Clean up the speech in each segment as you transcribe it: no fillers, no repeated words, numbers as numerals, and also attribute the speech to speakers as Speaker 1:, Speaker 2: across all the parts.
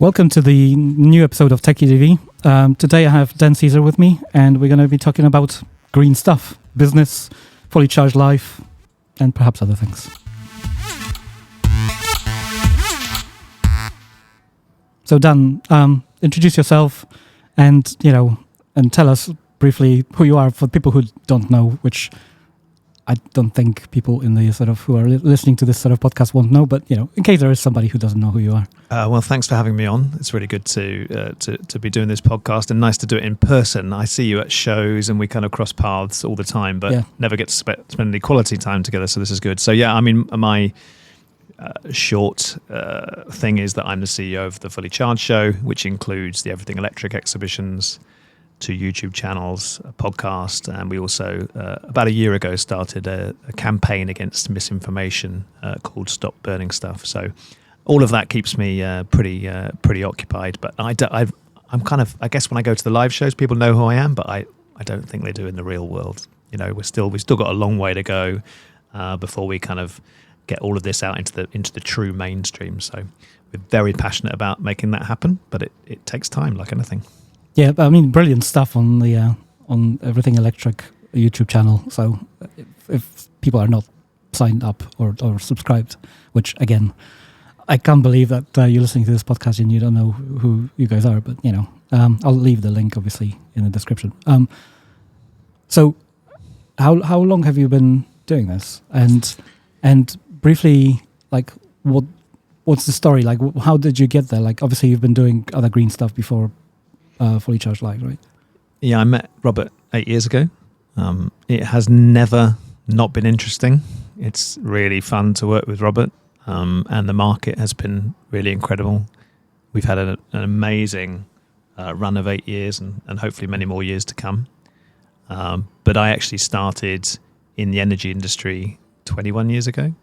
Speaker 1: Welcome to the new episode of Techie TV. Today I have Dan Caesar with me, and we're going to be talking about green stuff, business, fully charged life, and perhaps other things. So Dan, introduce yourself and tell us briefly who you are for people who don't know, which I don't think people in the who are listening to this sort of podcast won't know, but in case there is somebody who doesn't know who you are.
Speaker 2: Well, thanks for having me on. It's really good to be doing this podcast, and nice to do it in person. I see you at shows, and we kind of cross paths all the time, but never get to spend any quality time together. So this is good. So yeah, I mean, my short thing is that I'm the CEO of the Fully Charged Show, which includes the Everything Electric exhibitions, 2 YouTube channels, a podcast, and we also about a year ago started a campaign against misinformation called Stop Burning Stuff. So all of that keeps me pretty occupied. But I'm kind of, I guess when I go to the live shows, people know who I am, but I don't think they do in the real world. We've still got a long way to go before we kind of get all of this out into the true mainstream. So we're very passionate about making that happen, but it takes time, like anything.
Speaker 1: Yeah, I mean, brilliant stuff on the on Everything Electric YouTube channel. So if people are not signed up or subscribed, which again, I can't believe that you're listening to this podcast and you don't know who you guys are, but I'll leave the link obviously in the description. So how long have you been doing this? And briefly, like what's the story? Like how did you get there? Like obviously you've been doing other green stuff before Fully Charged Live, right? Yeah,
Speaker 2: I met Robert 8 years ago. It has never not been interesting. It's really fun to work with Robert, and the market has been really incredible. We've had an amazing run of 8 years and hopefully many more years to come. But I actually started in the energy industry 21 years ago.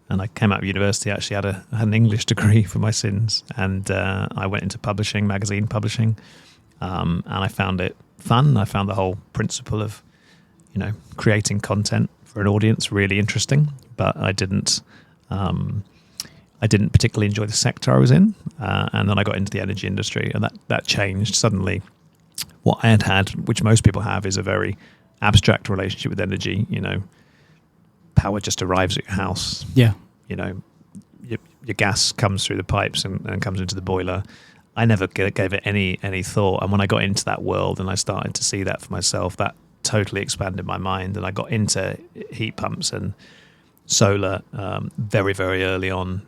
Speaker 2: And I came out of university, actually had an English degree for my sins. And I went into publishing, magazine publishing. And I found it fun. I found the whole principle of, creating content for an audience really interesting. But I didn't particularly enjoy the sector I was in. And then I got into the energy industry, and that changed suddenly. What I had, which most people have, is a very abstract relationship with energy. Power just arrives at your house.
Speaker 1: Yeah.
Speaker 2: Your gas comes through the pipes and comes into the boiler. I never gave it any thought. And when I got into that world and I started to see that for myself, that totally expanded my mind. And I got into heat pumps and solar very, very early on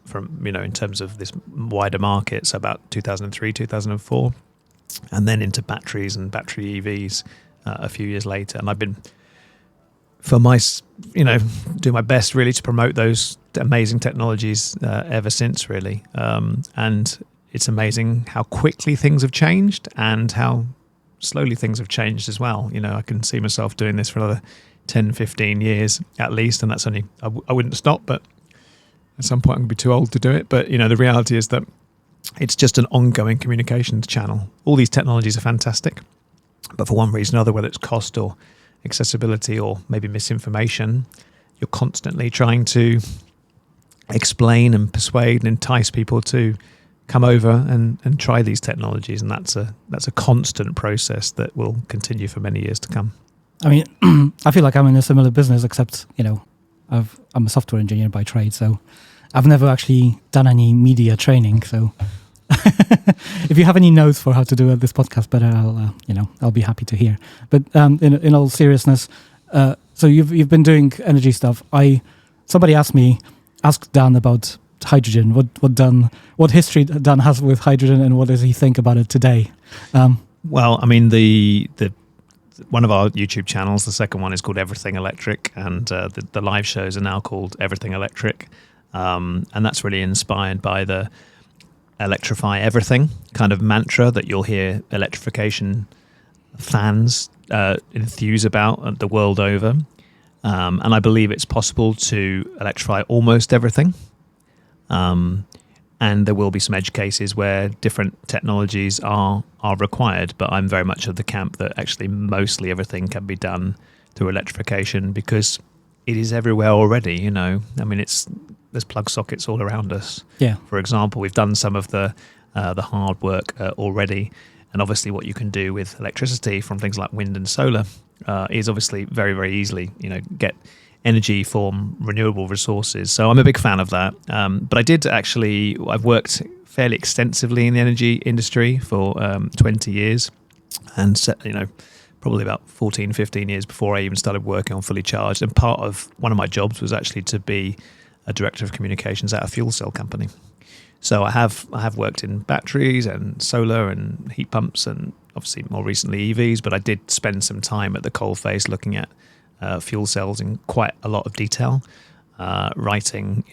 Speaker 2: from in terms of this wider market. So about 2003, 2004, and then into batteries and battery EVs a few years later. And I've been, for my, do my best really to promote those amazing technologies ever since, really. And it's amazing how quickly things have changed and how slowly things have changed as well. I can see myself doing this for another 10, 15 years at least, and that's only, I wouldn't stop, but at some point I'm going to be too old to do it. But, the reality is that it's just an ongoing communications channel. All these technologies are fantastic, but for one reason or another, whether it's cost or accessibility or maybe misinformation, you're constantly trying to explain and persuade and entice people to come over and try these technologies, and that's a constant process that will continue for many years to come.
Speaker 1: I mean, I feel like I'm in a similar business, except I'm a software engineer by trade, so I've never actually done any media training. So if you have any notes for how to do this podcast better, I'll be happy to hear. But in all seriousness, so you've been doing energy stuff. Somebody asked Dan about hydrogen. What history Dan has with hydrogen, and what does he think about it today?
Speaker 2: Well, I mean, the one of our YouTube channels, the second one, is called Everything Electric, and the live shows are now called Everything Electric, and that's really inspired by the electrify everything kind of mantra that you'll hear electrification fans enthuse about the world over. And I believe it's possible to electrify almost everything. And there will be some edge cases where different technologies are required, but I'm very much of the camp that actually mostly everything can be done through electrification because it is everywhere already, I mean, there's plug sockets all around us.
Speaker 1: Yeah.
Speaker 2: For example, we've done some of the the hard work already. And obviously what you can do with electricity from things like wind and solar is obviously very, very easily, get energy from renewable resources. So I'm a big fan of that. But I've worked fairly extensively in the energy industry for 20 years and, probably about 14, 15 years before I even started working on Fully Charged. And part of one of my jobs was actually to be a director of communications at a fuel cell company. So I have worked in batteries and solar and heat pumps and obviously more recently EVs, but I did spend some time at the coalface looking at fuel cells in quite a lot of detail, writing,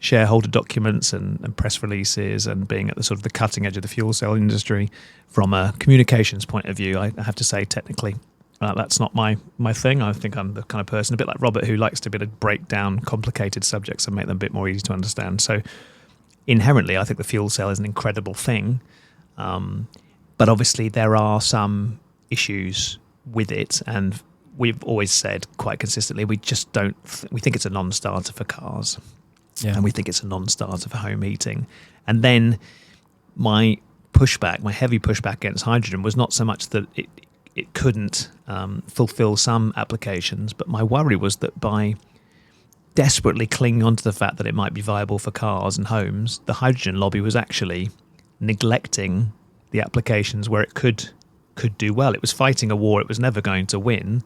Speaker 2: shareholder documents and press releases and being at the sort of the cutting edge of the fuel cell industry from a communications point of view. I have to say technically that's not my thing. I think I'm the kind of person, a bit like Robert, who likes to be able to break down complicated subjects and make them a bit more easy to understand. So inherently, I think the fuel cell is an incredible thing. But obviously there are some issues with it, and we've always said quite consistently, we just don't, we think it's a non-starter for cars. Yeah. And we think it's a non-starter for home heating. And then my heavy pushback against hydrogen was not so much that it couldn't fulfill some applications, but my worry was that by desperately clinging onto the fact that it might be viable for cars and homes, the hydrogen lobby was actually neglecting the applications where it could do well. It was fighting a war it was never going to win,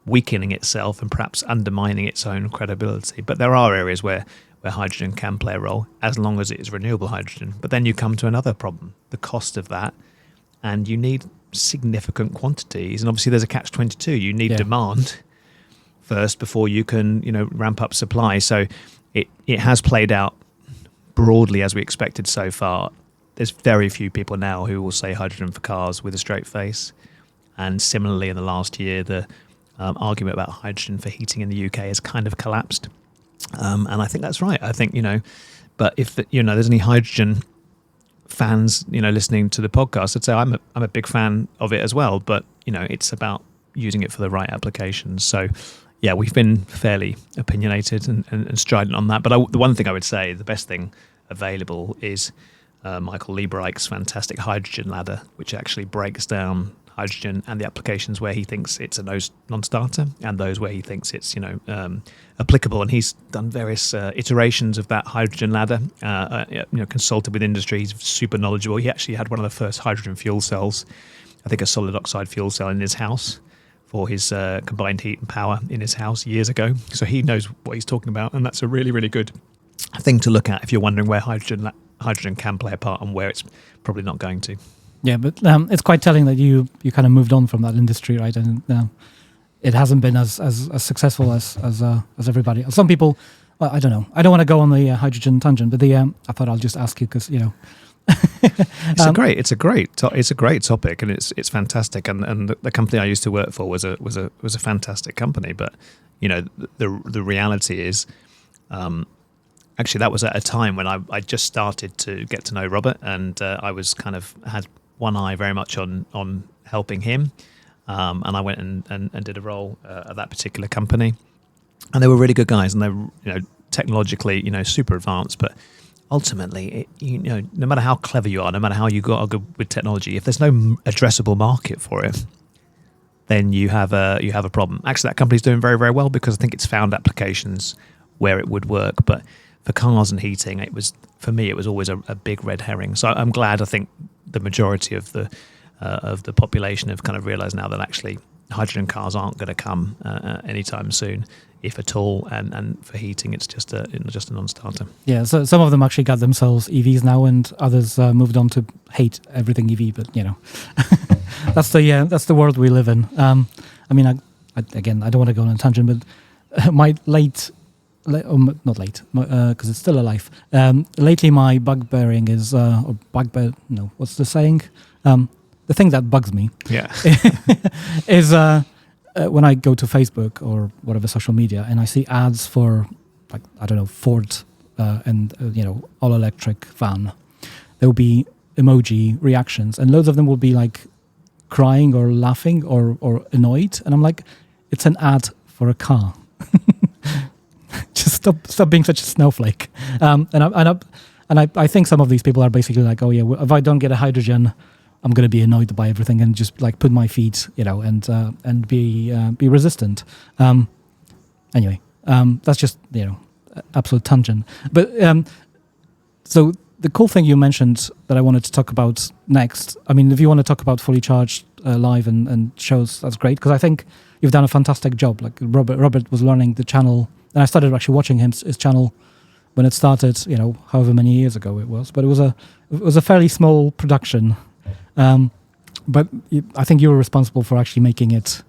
Speaker 2: weakening itself and perhaps undermining its own credibility. But there are areas where hydrogen can play a role as long as it is renewable hydrogen. But then you come to another problem, the cost of that, and you need significant quantities. And obviously there's a catch-22. You need demand first before you can, ramp up supply. So it has played out broadly as we expected so far. There's very few people now who will say hydrogen for cars with a straight face. And similarly, in the last year, the argument about hydrogen for heating in the UK has kind of collapsed. And I think that's right. I think, but if, there's any hydrogen fans, listening to the podcast, I'd say I'm a big fan of it as well. But, it's about using it for the right applications. So, yeah, we've been fairly opinionated and strident on that. But the one thing I would say, the best thing available is Michael Liebreich's fantastic hydrogen ladder, which actually breaks down hydrogen and the applications where he thinks it's a non-starter and those where he thinks it's applicable. And he's done various iterations of that hydrogen ladder, consulted with industry. He's super knowledgeable. He actually had one of the first hydrogen fuel cells, I think a solid oxide fuel cell in his house for his combined heat and power in his house years ago. So he knows what he's talking about, and that's a really, really good thing to look at if you're wondering where hydrogen can play a part and where it's probably not going to.
Speaker 1: Yeah, but it's quite telling that you kind of moved on from that industry, right? And it hasn't been as successful as everybody. Some people, well, I don't know. I don't want to go on the hydrogen tangent, but I thought I'll just ask you because
Speaker 2: it's a great topic, and it's fantastic. And the company I used to work for was a fantastic company. But the reality is, actually, that was at a time when I just started to get to know Robert, and I was had one eye very much on helping him, and I went and did a role at that particular company, and they were really good guys, and they were technologically super advanced, but ultimately no matter how clever you are, no matter how you are good with technology, if there's no addressable market for it, then you have a problem. Actually, that company's doing very, very well because I think it's found applications where it would work, but for cars and heating, it was always a big red herring. So I'm glad. I think the majority of the population have kind of realised now that actually hydrogen cars aren't going to come anytime soon, if at all. And for heating, it's just a non-starter. Yeah.
Speaker 1: So some of them actually got themselves EVs now, and others moved on to hate everything EV. But that's the world we live in. I don't want to go on a tangent, but my not late, because it's still alive. Lately, my bugbearing is, what's the saying? The thing that bugs me is when I go to Facebook or whatever social media and I see ads for, Ford and, all electric van. There will be emoji reactions, and loads of them will be like crying or laughing or annoyed. And I'm like, it's an ad for a car. Just stop being such a snowflake. And And I think some of these people are basically like, oh yeah, if I don't get a hydrogen, I'm going to be annoyed by everything and just like put my feet, and be resistant. Anyway, that's just absolute tangent. But so the cool thing you mentioned that I wanted to talk about next. I mean, if you want to talk about Fully Charged live and shows, that's great, because I think you've done a fantastic job. Like Robert was learning the channel, and I started actually watching his channel when it started. However many years ago it was, but it was a fairly small production. But I think you were responsible for actually making it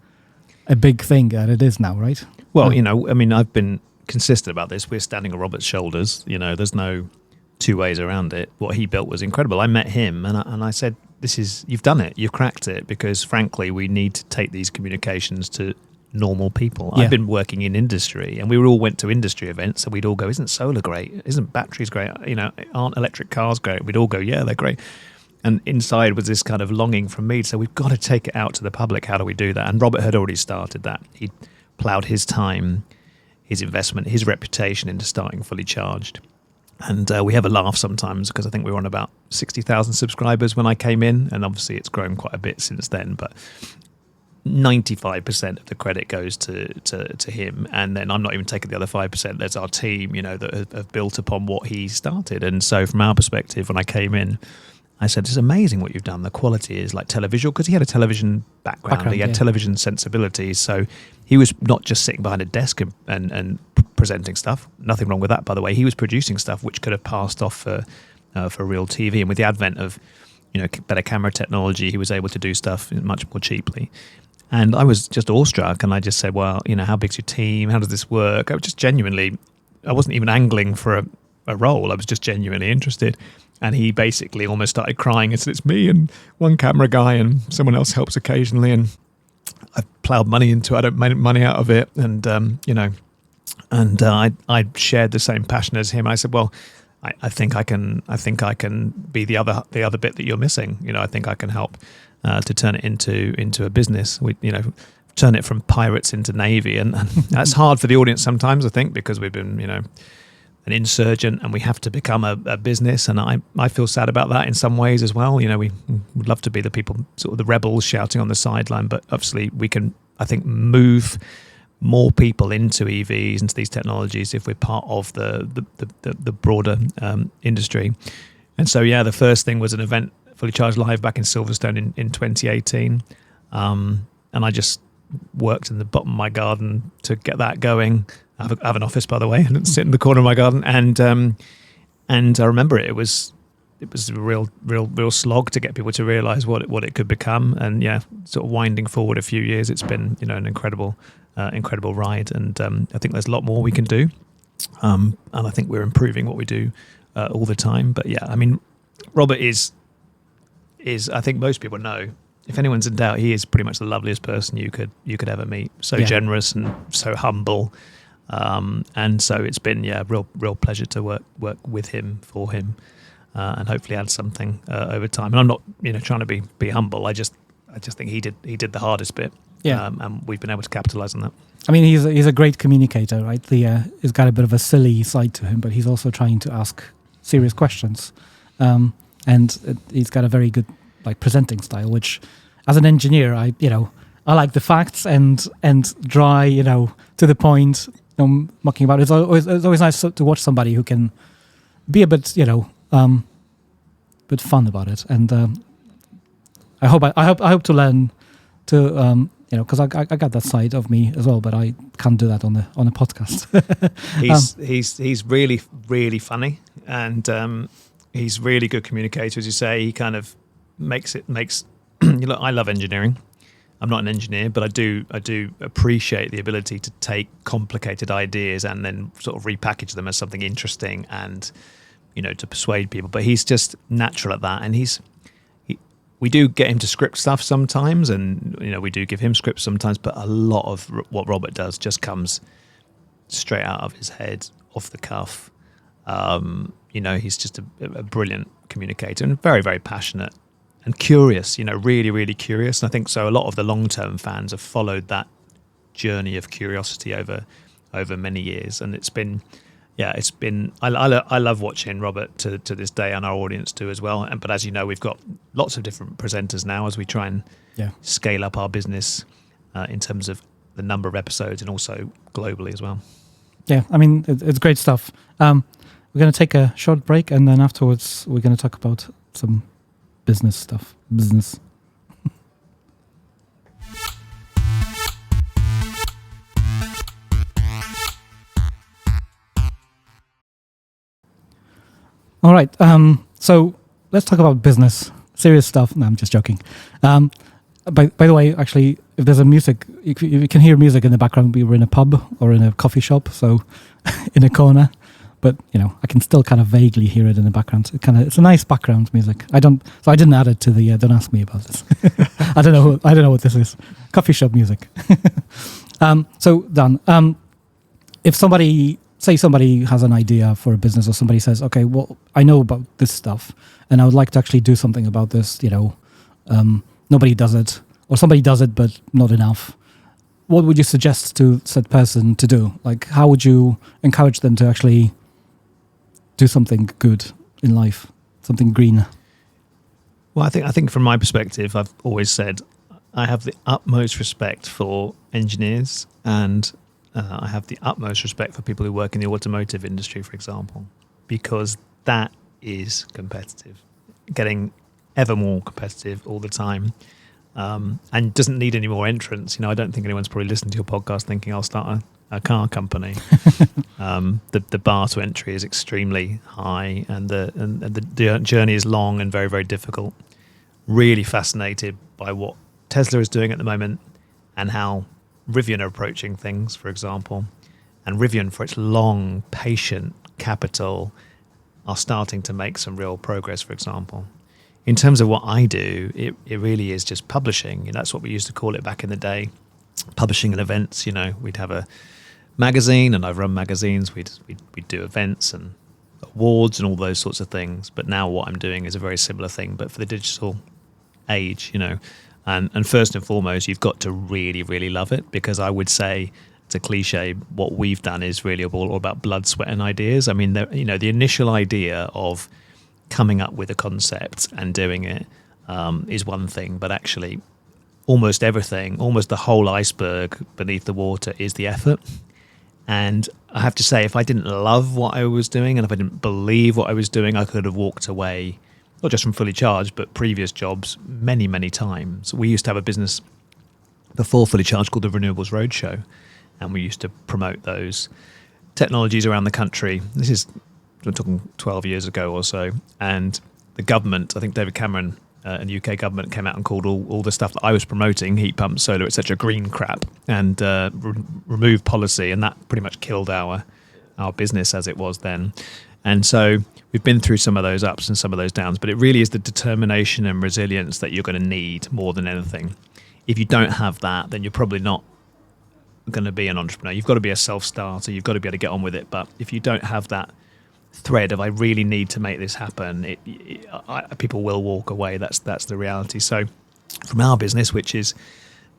Speaker 1: a big thing that it is now, right?
Speaker 2: Well, I mean, I've been consistent about this. We're standing on Robert's shoulders. There's no two ways around it. What he built was incredible. I met him and I said, you've done it. You've cracked it, because frankly, we need to take these communications to normal people.
Speaker 1: Yeah.
Speaker 2: I've been working in industry, and we all went to industry events, and we'd all go, isn't solar great? Isn't batteries great? Aren't electric cars great? We'd all go, yeah, they're great. And inside was this kind of longing from me. So we've got to take it out to the public. How do we do that? And Robert had already started that. He'd ploughed his time, his investment, his reputation into starting Fully Charged. And we have a laugh sometimes, because I think we were on about 60,000 subscribers when I came in. And obviously it's grown quite a bit since then. But 95% of the credit goes to him. And then I'm not even taking the other 5%. There's our team, that have built upon what he started. And so from our perspective, when I came in, I said, it's amazing what you've done. The quality is like televisual, because he had a television background. He had television sensibilities. So he was not just sitting behind a desk and presenting stuff. Nothing wrong with that, by the way. He was producing stuff which could have passed off for real TV. And with the advent of better camera technology, he was able to do stuff much more cheaply. And I was just awestruck. And I just said, well, how big's your team? How does this work? I was just genuinely, I wasn't even angling for a role. I was just genuinely interested. And he basically almost started crying and said, it's me and one camera guy, and someone else helps occasionally. And I've ploughed money into it. I don't make money out of it. And, I shared the same passion as him. I said, well, I think I can be the other bit that you're missing. I think I can help to turn it into a business. We, turn it from pirates into Navy. And that's hard for the audience sometimes, I think, because we've been, an insurgent, and we have to become a business. And I feel sad about that in some ways as well. We would love to be the people, sort of the rebels shouting on the sideline, but obviously we can, I think, move more people into EVs, into these technologies, if we're part of the broader industry. And so, yeah, the first thing was an event, Fully Charged Live, back in Silverstone in 2018. And I just worked in the bottom of my garden to get that going. I have an office, by the way, and sit in the corner of my garden. And I remember it was a real slog to get people to realise what it could become. And yeah, sort of winding forward a few years, it's been an incredible ride. And I think there's a lot more we can do. And I think we're improving what we do all the time. But yeah, I mean, Robert is I think most people know. If anyone's in doubt, he is pretty much the loveliest person you could ever meet. So generous and so humble. And so it's been real pleasure to work with him, for him, and hopefully add something over time. And I'm not trying to be humble. I just think he did the hardest bit. And we've been able to capitalize on that. I
Speaker 1: mean, he's a great communicator, right? He's got a bit of a silly side to him, but he's also trying to ask serious questions, and he's got a very good presenting style. Which, as an engineer, I like the facts and dry, to the point. Mucking about. It's always nice to watch somebody who can be a bit, bit fun about it. And I hope to learn to, because I got that side of me as well, but I can't do that on a podcast.
Speaker 2: He's really, really funny, and he's really good communicator, as you say. He kind of makes. I love engineering. I'm not an engineer, but I do appreciate the ability to take complicated ideas and then sort of repackage them as something interesting and, to persuade people. But he's just natural at that. And we do get him to script stuff sometimes, and, we do give him scripts sometimes, but a lot of what Robert does just comes straight out of his head, off the cuff. He's just a brilliant communicator and very, very passionate. And curious, really, really curious. And I think so. A lot of the long-term fans have followed that journey of curiosity over many years, and it's been, yeah, it's been. I love watching Robert to this day, and our audience too as well. But as you know, we've got lots of different presenters now as we try and scale up our business in terms of the number of episodes and also globally as well.
Speaker 1: Yeah, I mean, it's great stuff. We're going to take a short break, and then afterwards we're going to talk about some business stuff. Business. All right. So let's talk about business, serious stuff. No, I'm just joking. By the way, actually, if there's a music, you can hear music in the background. We were in a pub or in a coffee shop, so in a corner. But I can still kind of vaguely hear it in the background. It's a nice background music. I didn't add it to the. Don't ask me about this. I don't know what this is. Coffee shop music. So Dan, if somebody has an idea for a business, or somebody says, okay, well, I know about this stuff and I would like to actually do something about this, nobody does it, or somebody does it, but not enough. What would you suggest to said person to do? Like, how would you encourage them to actually do something good in life, something green?
Speaker 2: Well, I think from my perspective, I've always said I have the utmost respect for engineers, and I have the utmost respect for people who work in the automotive industry, for example, because that is competitive, getting ever more competitive all the time, and doesn't need any more entrants. I don't think anyone's probably listening to your podcast thinking I'll start a car company. The bar to entry is extremely high, and the journey is long and very, very difficult. Really fascinated by what Tesla is doing at the moment and how Rivian are approaching things, for example. And Rivian, for its long, patient capital, are starting to make some real progress, for example. In terms of what I do, it really is just publishing. That's what we used to call it back in the day, publishing and events. We'd have a magazine, and I've run magazines. We'd do events and awards and all those sorts of things. But now what I'm doing is a very similar thing, but for the digital age, And first and foremost, you've got to really, really love it, because I would say, it's a cliche, what we've done is really all about blood, sweat and ideas. I mean, the initial idea of coming up with a concept and doing it is one thing, but actually almost everything, almost the whole iceberg beneath the water is the effort. And I have to say, if I didn't love what I was doing and if I didn't believe what I was doing, I could have walked away, not just from Fully Charged, but previous jobs many, many times. We used to have a business before Fully Charged called the Renewables Roadshow, and we used to promote those technologies around the country. We're talking 12 years ago or so, and the government, I think David Cameron and the UK government came out and called all the stuff that I was promoting, heat pumps, solar, etc., green crap, and removed policy, and that pretty much killed our business as it was then. And so we've been through some of those ups and some of those downs, but it really is the determination and resilience that you're going to need more than anything. If you don't have that, then you're probably not going to be an entrepreneur. You've got to be a self-starter. You've got to be able to get on with it. But if you don't have that thread of I really need to make this happen, people will walk away. That's the reality. So from our business, which is,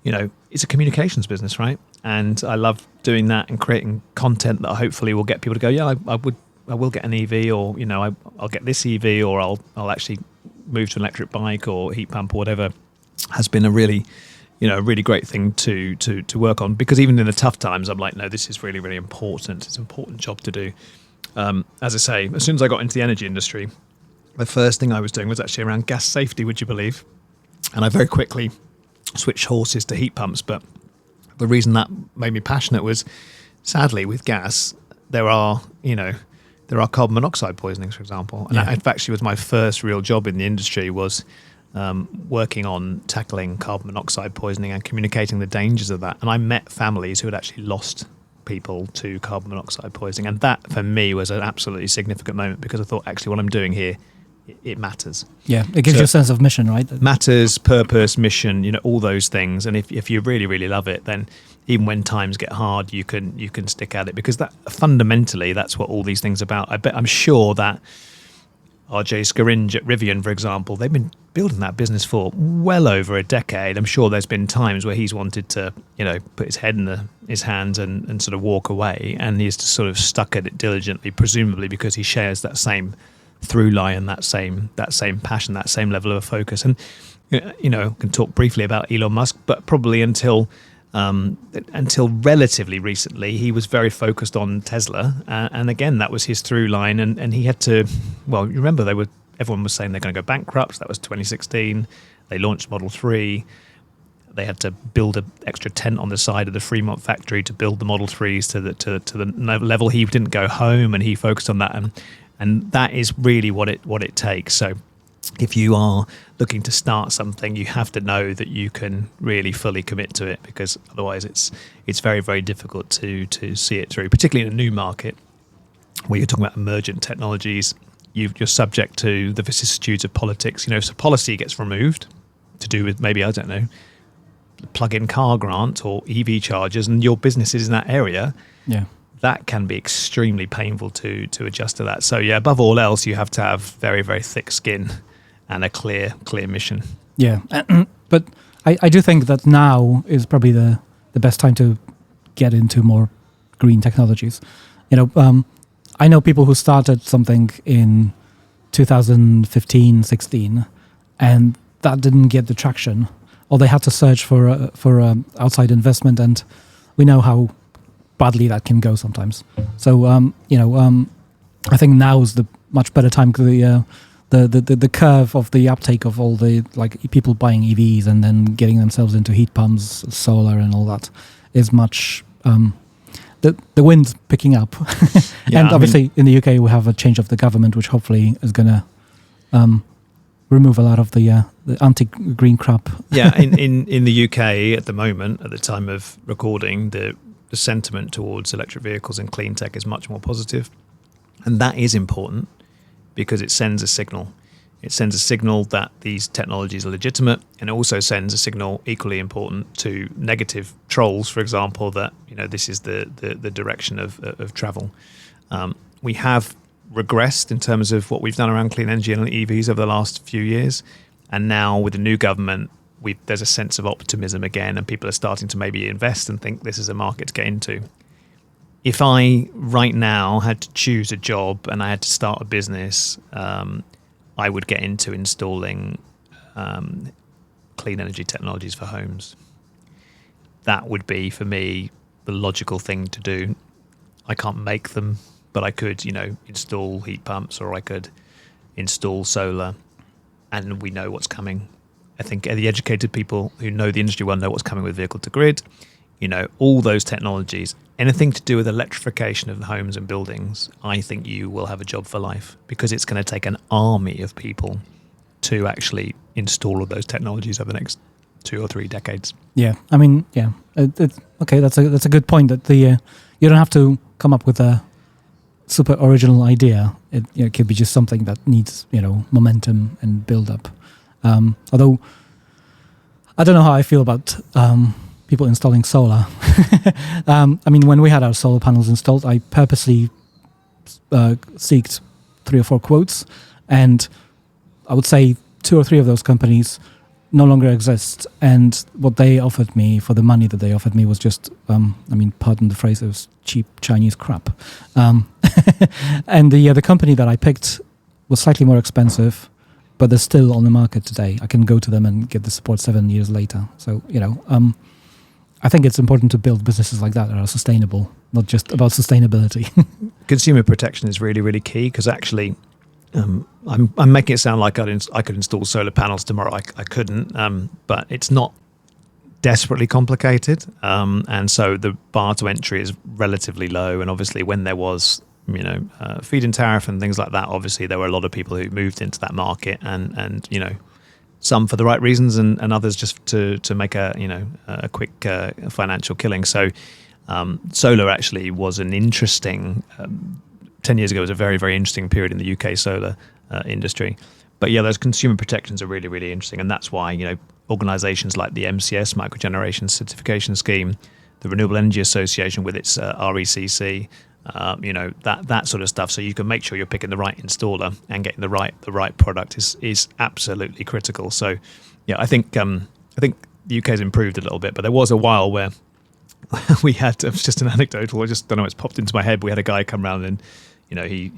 Speaker 2: it's a communications business, right? And I love doing that and creating content that hopefully will get people to go, yeah, I will get an EV, or I'll get this EV, or I'll actually move to an electric bike or heat pump or whatever, has been a really great thing to work on, because even in the tough times, I'm like, no, this is really, really important. It's an important job to do. As I say, as soon as I got into the energy industry, the first thing I was doing was actually around gas safety, would you believe? And I very quickly switched horses to heat pumps. But the reason that made me passionate was, sadly, with gas, there are carbon monoxide poisonings, for example. And that, in fact, was my first real job in the industry, was working on tackling carbon monoxide poisoning and communicating the dangers of that. And I met families who had actually lost people to carbon monoxide poisoning. And that, for me, was an absolutely significant moment, because I thought, actually, what I'm doing here, it matters. Yeah,
Speaker 1: it gives you a sense of mission, right?
Speaker 2: Matters, purpose, mission, all those things. And if you really, really love it, then even when times get hard, you can stick at it, because that fundamentally, that's what all these things are about. I'm sure that RJ Scaringe at Rivian, for example, they've been building that business for well over a decade. I'm sure there's been times where he's wanted to, put his head in his hands and sort of walk away, and he's just sort of stuck at it diligently, presumably because he shares that same through line, that same passion, that same level of focus. And I can talk briefly about Elon Musk, but probably until relatively recently, he was very focused on Tesla, and again, that was his through line, and he had to. Well, you remember everyone was saying they're going to go bankrupt. That was 2016. They launched Model 3. They had to build an extra tent on the side of the Fremont factory to build the Model 3s to the level. He didn't go home, and he focused on that, and that is really what it takes. So if you are looking to start something, you have to know that you can really fully commit to it, because otherwise it's very, very difficult to see it through, particularly in a new market where you're talking about emergent technologies. You're subject to the vicissitudes of politics. So policy gets removed to do with maybe, I don't know, plug-in car grant or EV chargers, and your business is in that area.
Speaker 1: Yeah.
Speaker 2: That can be extremely painful to adjust to that. So yeah, above all else, you have to have very, very thick skin and a clear mission.
Speaker 1: Yeah, but I do think that now is probably the best time to get into more green technologies. I know people who started something in 2015, 16, and that didn't get the traction, or they had to search for outside investment, and we know how badly that can go sometimes. So I think now is the much better time, because the curve of the uptake of all the people buying EVs and then getting themselves into heat pumps, solar, and all that is much. The wind's picking up, and obviously in the UK we have a change of the government, which hopefully is going to remove a lot of the anti-green crap.
Speaker 2: Yeah, in the UK at the moment, at the time of recording, the sentiment towards electric vehicles and clean tech is much more positive, and that is important because it sends a signal. It sends a signal that these technologies are legitimate, and it also sends a signal equally important to negative trolls, for example, that this is the direction of travel. We have regressed in terms of what we've done around clean energy and EVs over the last few years, and now with the new government, there's a sense of optimism again, and people are starting to maybe invest and think this is a market to get into. If I right now had to choose a job and I had to start a business, I would get into installing clean energy technologies for homes. That would be, for me, the logical thing to do. I can't make them, but I could, install heat pumps, or I could install solar, and we know what's coming. I think the educated people who know the industry well know what's coming with vehicle to grid. All those technologies, anything to do with electrification of the homes and buildings, I think you will have a job for life, because it's going to take an army of people to actually install all those technologies over the next 2 or 3 decades.
Speaker 1: Yeah, I mean, yeah, okay. That's a good point. That you don't have to come up with a super original idea. It could be just something that needs momentum and build up. Although I don't know how I feel about people installing solar. I mean, when we had our solar panels installed, I purposely seeked 3 or 4 quotes, and I would say 2 or 3 of those companies no longer exist, and what they offered me for the money that they offered me was just, pardon the phrase, it was cheap Chinese crap. And the company that I picked was slightly more expensive, but they're still on the market today. I can go to them and get the support 7 years later. So, I think it's important to build businesses like that are sustainable, not just about sustainability.
Speaker 2: Consumer protection is really, really key, because actually, I'm making it sound like I could install solar panels tomorrow. I couldn't, but it's not desperately complicated, and so the bar to entry is relatively low. And obviously, when there was feed-in tariff and things like that, obviously there were a lot of people who moved into that market, and some for the right reasons, and others just to make a quick financial killing. So solar actually was an interesting. 10 years ago was a very, very interesting period in the UK solar industry. But yeah, those consumer protections are really, really interesting. And that's why, organizations like the MCS, Microgeneration Certification Scheme, the Renewable Energy Association with its RECC, that sort of stuff. So you can make sure you're picking the right installer and getting the right product is absolutely critical. So yeah, I think the UK has improved a little bit, but there was a while where we had, it was just an anecdotal, I just don't know, it's popped into my head. We had a guy come round and, he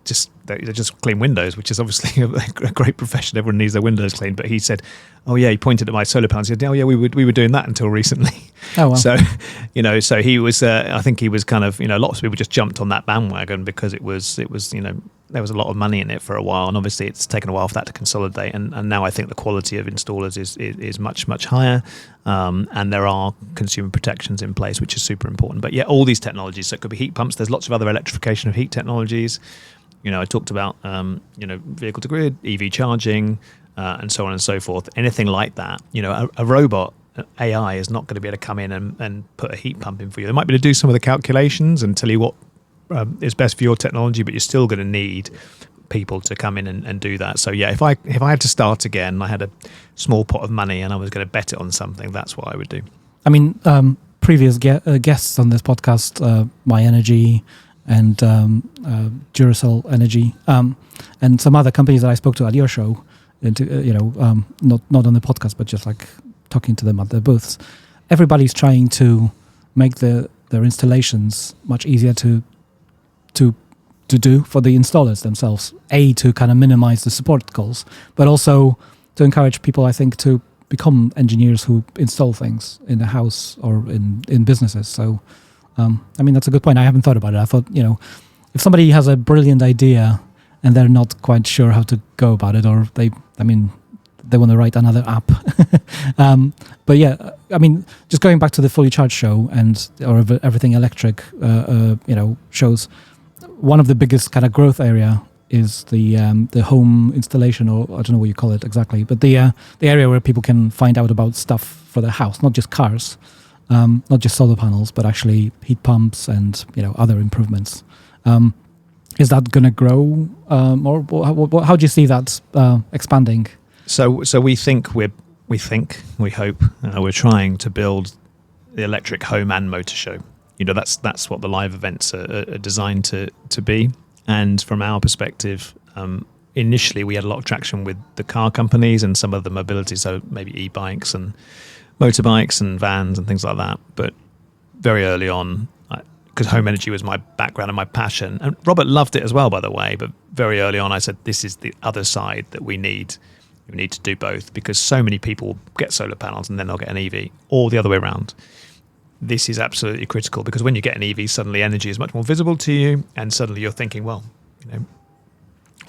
Speaker 2: just clean windows, which is obviously a great profession. Everyone needs their windows cleaned. But he said, "Oh yeah," he pointed at my solar panels. He said, "Oh yeah, we were doing that until recently."
Speaker 1: Oh wow.
Speaker 2: So, so he was. I think he was kind of, lots of people just jumped on that bandwagon because it was, there was a lot of money in it for a while, and obviously it's taken a while for that to consolidate. And now I think the quality of installers is much higher, and there are consumer protections in place, which is super important. But yeah, all these technologies. So it could be heat pumps. There's lots of other electrification of heat technologies. I talked about vehicle to grid, EV charging, and so on and so forth. Anything like that. A robot. AI is not going to be able to come in and put a heat pump in for you. They might be able to do some of the calculations and tell you what is best for your technology, but you're still going to need people to come in and do that. So yeah, if I had to start again, I had a small pot of money and I was going to bet it on something, that's what I would do.
Speaker 1: I mean, previous guests on this podcast, My Energy and Duracell Energy, and some other companies that I spoke to at your show, not on the podcast, but just like talking to them at their booths. Everybody's trying to make their installations much easier to do for the installers themselves. To kind of minimize the support calls, but also to encourage people, I think, to become engineers who install things in the house or in businesses. So, I mean, that's a good point. I haven't thought about it. I thought, if somebody has a brilliant idea and they're not quite sure how to go about it, or they want to write another app. But yeah, I mean, just going back to the Fully Charged show or Everything Electric, shows, one of the biggest kind of growth area is the home installation, or I don't know what you call it exactly, but the area where people can find out about stuff for their house, not just cars, not just solar panels, but actually heat pumps and other improvements. Is that going to grow, or how do you see that expanding?
Speaker 2: So we hope we're trying to build the electric home and motor show. That's what the live events are designed to be. And from our perspective, initially we had a lot of traction with the car companies and some of the mobility, so maybe e-bikes and motorbikes and vans and things like that. But very early on, because home energy was my background and my passion, and Robert loved it as well, by the way, but very early on I said, this is the other side that we need. We need to do both, because so many people get solar panels and then they'll get an EV, or the other way around. This is absolutely critical, because when you get an EV, suddenly energy is much more visible to you, and suddenly you're thinking, well,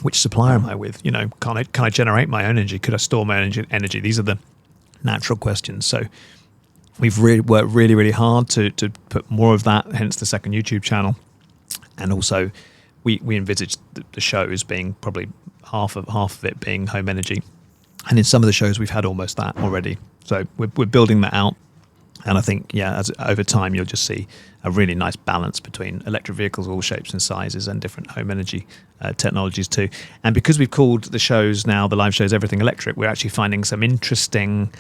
Speaker 2: which supplier am I with? Can I generate my own energy? Could I store my energy? These are the natural questions. So we've worked really, really hard to put more of that, hence the second YouTube channel. And also we envisaged the shows being probably half of it being home energy. And in some of the shows, we've had almost that already. So we're building that out. And I think, over time, you'll just see a really nice balance between electric vehicles, all shapes and sizes, and different home energy technologies too. And because we've called the shows now, the live shows, Everything Electric, we're actually finding some interesting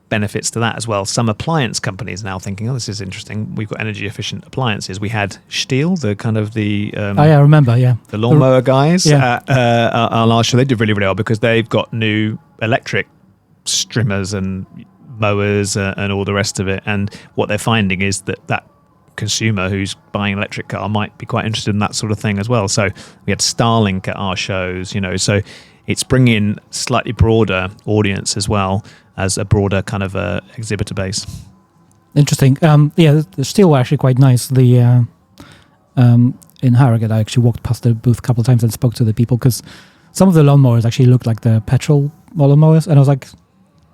Speaker 2: benefits to that as well. Some appliance companies now thinking, oh, this is interesting. We've got energy efficient appliances. We had Stihl, the kind of the...
Speaker 1: I remember, yeah.
Speaker 2: The lawnmower guys on our show. They did really, really well because they've got new electric strimmers and mowers and all the rest of it. And what they're finding is that consumer who's buying an electric car might be quite interested in that sort of thing as well. So we had Starlink at our shows, so it's bringing in slightly broader audience as well as a broader kind of exhibitor base.
Speaker 1: Interesting. The Stihl were actually quite nice. The in Harrogate, I actually walked past the booth a couple of times and spoke to the people, because some of the lawnmowers actually looked like the petrol lawnmowers, and I was like,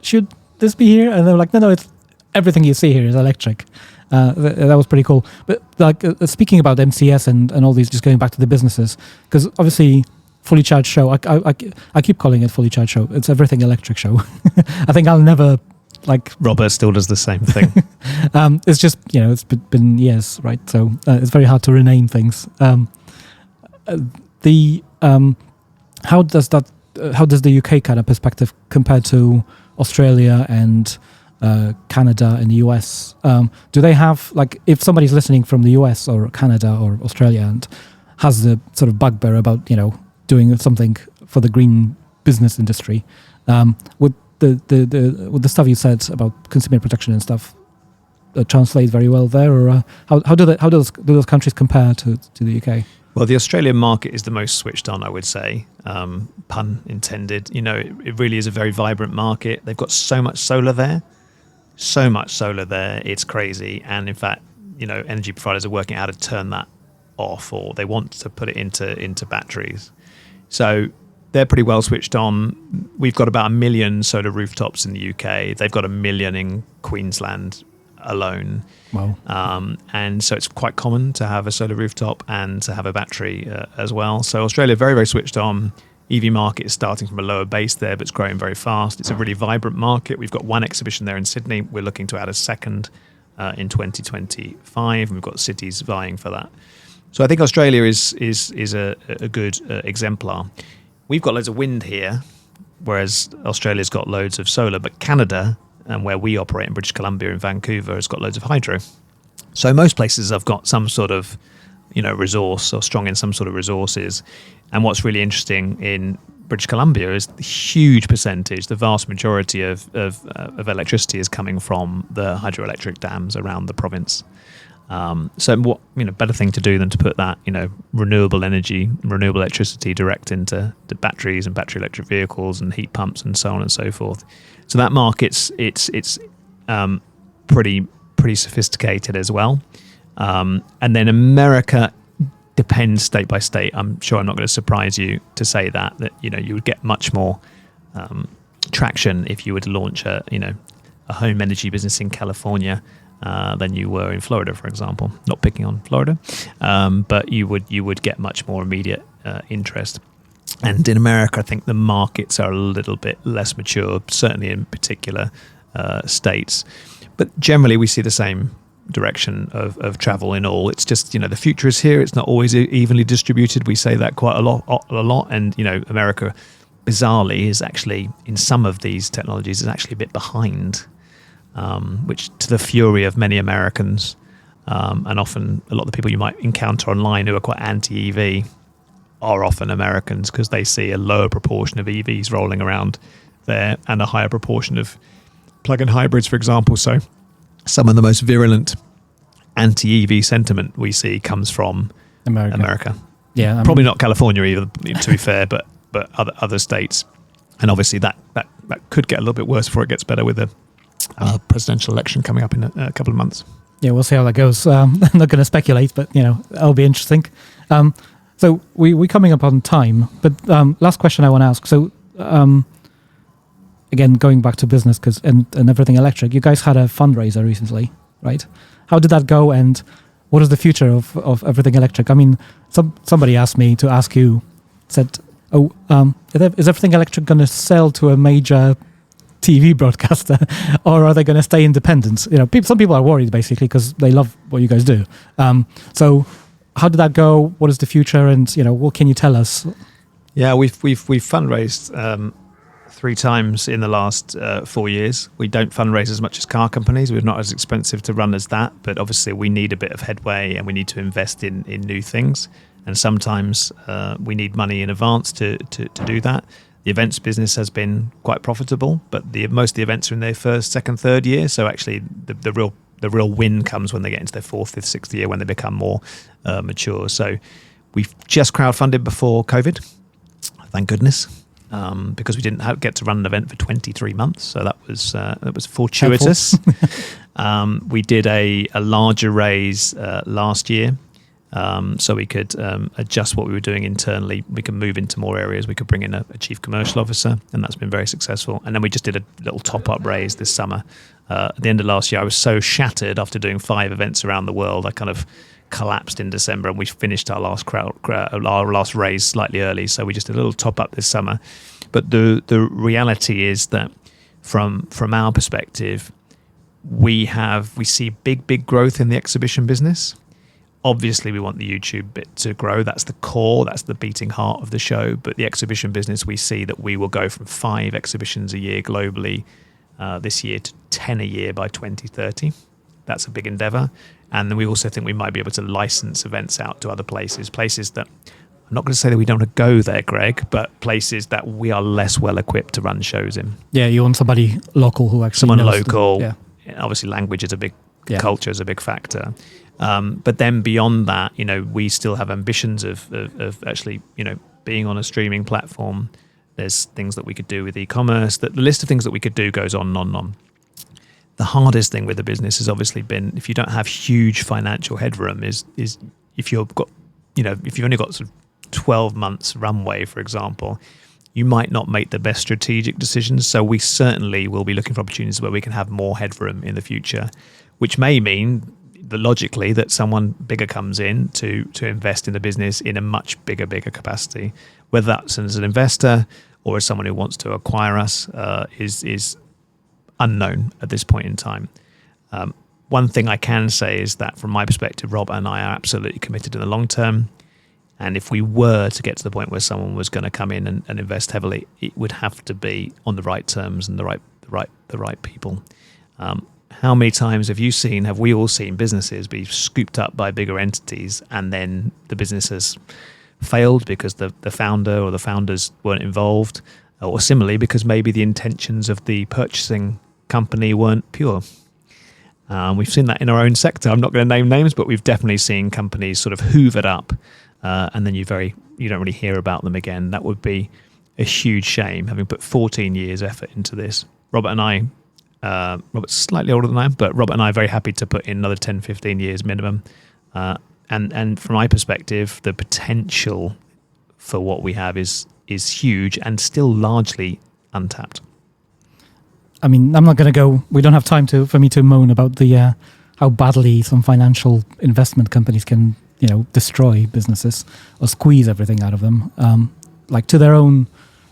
Speaker 1: should this be here? And they were like, no, it's everything you see here is electric. That was pretty cool. But speaking about MCS and all these, just going back to the businesses, because obviously Fully Charged show, I keep calling it Fully Charged show. It's Everything Electric show. I think I'll never
Speaker 2: Robert still does the same thing.
Speaker 1: It's just, it's been years, right? So it's very hard to rename things. How does the UK kind of perspective compare to Australia and Canada and the US? Do they have, if somebody's listening from the US or Canada or Australia and has the sort of bugbear about, doing something for the green business industry, with the stuff you said about consumer protection and stuff, translate very well there, or how do those countries compare to the UK?
Speaker 2: Well, the Australian market is the most switched on, I would say, pun intended. You know, it really is a very vibrant market. They've got so much solar there, it's crazy. And in fact, you know, energy providers are working out how to turn that off, or they want to put it into batteries. So they're pretty well switched on. We've got about 1 million solar rooftops in the UK. They've got 1 million in Queensland alone.
Speaker 1: Wow.
Speaker 2: And so it's quite common to have a solar rooftop and to have a battery as well. So Australia, very, very switched on. EV market is starting from a lower base there, but it's growing very fast. It's a really vibrant market. We've got one exhibition there in Sydney. We're looking to add a second in 2025, and we've got cities vying for that. So I think Australia is a good exemplar. We've got loads of wind here, whereas Australia's got loads of solar, but Canada, and where we operate in British Columbia and Vancouver, has got loads of hydro. So most places have got some sort of, you know, resource, or strong in some sort of resources. And what's really interesting in British Columbia is the huge percentage, the vast majority of electricity is coming from the hydroelectric dams around the province. So what, you know, better thing to do than to put that, you know, renewable energy, renewable electricity direct into the batteries and battery electric vehicles and heat pumps and so on and so forth. So that market's it's pretty sophisticated as well. And then America depends state by state. I'm sure I'm not going to surprise you to say that you know, you would get much more traction if you were to launch a home energy business in California than you were in Florida, for example. Not picking on Florida, but you would get much more immediate interest. And in America, I think the markets are a little bit less mature, certainly in particular states. But generally, we see the same direction of travel in all. It's just, you know, the future is here. It's not always evenly distributed. We say that quite a lot. And, you know, America, bizarrely, is actually, in some of these technologies, is actually a bit behind, which, to the fury of many Americans, and often a lot of the people you might encounter online who are quite anti-EV are often Americans, because they see a lower proportion of EVs rolling around there and a higher proportion of plug-in hybrids, for example. So some of the most virulent anti-EV sentiment we see comes from America.
Speaker 1: Yeah,
Speaker 2: probably not California either, to be fair, but other states. And obviously that could get a little bit worse before it gets better with the presidential election coming up in a couple of months.
Speaker 1: Yeah, we'll see how that goes. I'm not going to speculate, but, you know, that'll be interesting. So we're coming up on time, but last question I want to ask. So again, going back to business and everything electric, you guys had a fundraiser recently, right? How did that go, and what is the future of everything electric? I mean, somebody asked me to ask you, said, is everything electric going to sell to a major TV broadcaster, or are they going to stay independent? You know, some people are worried basically because they love what you guys do. So how did that go? What is the future? And, you know, what can you tell us?
Speaker 2: Yeah, we've fundraised 3 times in the last 4 years. We don't fundraise as much as car companies. We're not as expensive to run as that, but obviously we need a bit of headway and we need to invest in new things. And sometimes we need money in advance to do that. The events business has been quite profitable, but most of the events are in their first, second, third year. So actually the real win comes when they get into their 4th, 5th, 6th year, when they become more mature. So we've just crowdfunded before COVID, thank goodness, because we didn't get to run an event for 23 months. So that was fortuitous. We did a larger raise last year. So we could adjust what we were doing internally. We could move into more areas. We could bring in a chief commercial officer, and that's been very successful. And then we just did a little top-up raise this summer. At the end of last year, I was so shattered after doing 5 events around the world. I kind of collapsed in December, and we finished our last raise slightly early. So we just did a little top-up this summer. But the reality is that from our perspective, we see big growth in the exhibition business. Obviously, we want the YouTube bit to grow. That's the core. That's the beating heart of the show. But the exhibition business, we see that we will go from 5 exhibitions a year globally this year to 10 a year by 2030. That's a big endeavor. And then we also think we might be able to license events out to other places that, I'm not going to say that we don't want to go there, Greg, but places that we are less well equipped to run shows in.
Speaker 1: Yeah, you want somebody local who actually
Speaker 2: knows
Speaker 1: local.
Speaker 2: Obviously, language is a big culture is a big factor. But then beyond that, we still have ambitions of actually, being on a streaming platform. There's things that we could do with e-commerce. The list of things that we could do goes on and on and on. The hardest thing with the business has obviously been, if you don't have huge financial headroom, is if you've got, if you've only got sort of 12 months runway, for example, you might not make the best strategic decisions. So we certainly will be looking for opportunities where we can have more headroom in the future, which may mean logically that someone bigger comes in to invest in the business in a much bigger capacity, whether that's as an investor or as someone who wants to acquire us, is unknown at this point in time. One thing I can say is that from my perspective, Rob and I are absolutely committed in the long term. And if we were to get to the point where someone was going to come in and invest heavily, it would have to be on the right terms and the right people. How many times have we all seen businesses be scooped up by bigger entities and then the business has failed because the founder or the founders weren't involved, or similarly because maybe the intentions of the purchasing company weren't pure? We've seen that in our own sector. I'm not going to name names, but we've definitely seen companies sort of hoovered up and then you don't really hear about them again. That would be a huge shame, having put 14 years effort into this. Robert and I, Robert's slightly older than I am, but Robert and I are very happy to put in another 10, 15 years minimum. And from my perspective, the potential for what we have is huge and still largely untapped.
Speaker 1: I mean, I'm not going to go. We don't have time for me to moan about the how badly some financial investment companies can, destroy businesses or squeeze everything out of them, like to their own,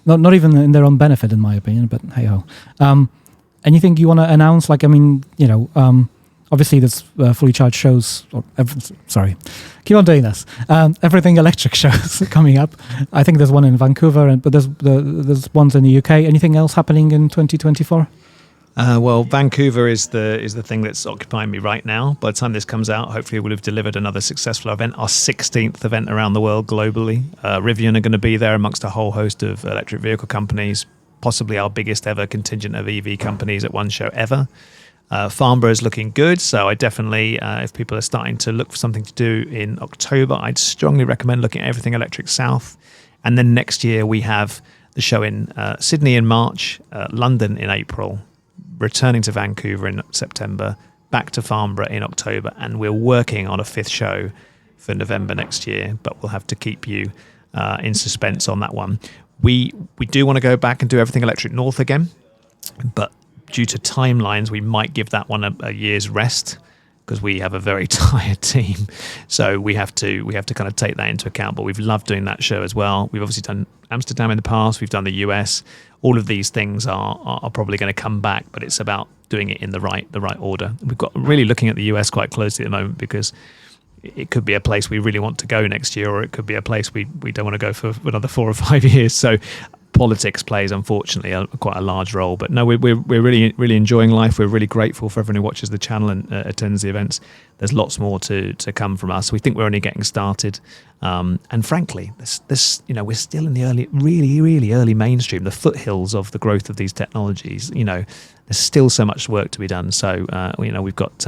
Speaker 1: not even in their own benefit, in my opinion. But hey ho. Anything you want to announce? Obviously there's fully charged shows. Keep on doing this. Everything electric shows coming up. I think there's one in Vancouver, but there's ones in the UK. Anything else happening in 2024?
Speaker 2: Well, Vancouver is the thing that's occupying me right now. By the time this comes out, hopefully we'll have delivered another successful event, our 16th event around the world globally. Rivian are going to be there amongst a whole host of electric vehicle companies, possibly our biggest ever contingent of EV companies at one show ever. Farnborough is looking good, so I definitely, if people are starting to look for something to do in October, I'd strongly recommend looking at Everything Electric South. And then next year we have the show in Sydney in March, London in April, returning to Vancouver in September, back to Farnborough in October, and we're working on a 5th show for November next year, but we'll have to keep you in suspense on that one. We do want to go back and do Everything Electric North again, but due to timelines, we might give that one a year's rest because we have a very tired team. So we have to kind of take that into account. But we've loved doing that show as well. We've obviously done Amsterdam in the past. We've done the US. All of these things are probably going to come back, but it's about doing it in the right order. We've got really looking at the US quite closely at the moment because it could be a place we really want to go next year, or it could be a place we don't want to go for another 4 or 5 years. So politics plays, unfortunately, quite a large role. But no, we're really, really enjoying life. We're really grateful for everyone who watches the channel and attends the events. There's lots more to come from us. We think we're only getting started. And frankly, this we're still in the really, really early mainstream, the foothills of the growth of these technologies. There's still so much work to be done. So, we've got...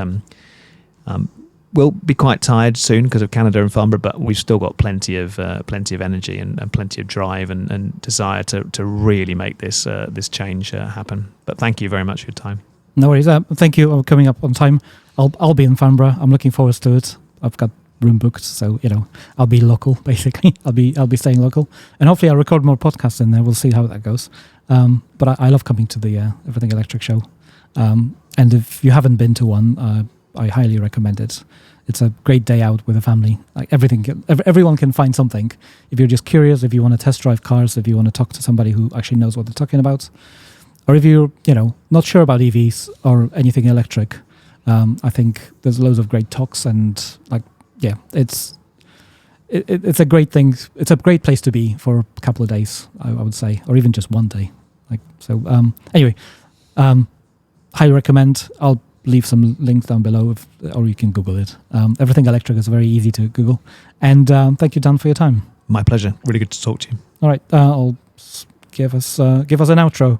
Speaker 2: we'll be quite tired soon because of Canada and Farnborough, but we've still got plenty of energy and plenty of drive and desire to really make this change happen. But thank you very much for your time.
Speaker 1: No worries. Thank you for coming up on time. I'll be in Farnborough. I'm looking forward to it. I've got room booked, so I'll be local basically. I'll be staying local, and hopefully I'll record more podcasts in there. We'll see how that goes. But I love coming to the Everything Electric show. And if you haven't been to one, I highly recommend it. It's a great day out with a family. Like everyone can find something. If you're just curious, if you want to test drive cars, if you want to talk to somebody who actually knows what they're talking about, or if you're not sure about EVs or anything electric, I think there's loads of great talks and it's a great thing. It's a great place to be for a couple of days, I would say, or even just one day. Anyway, highly recommend. I'll leave some links down below, or you can Google it. Everything Electric is very easy to Google. And thank you, Dan, for your time.
Speaker 2: My pleasure. Really good to talk to you.
Speaker 1: All right, I'll give us an outro.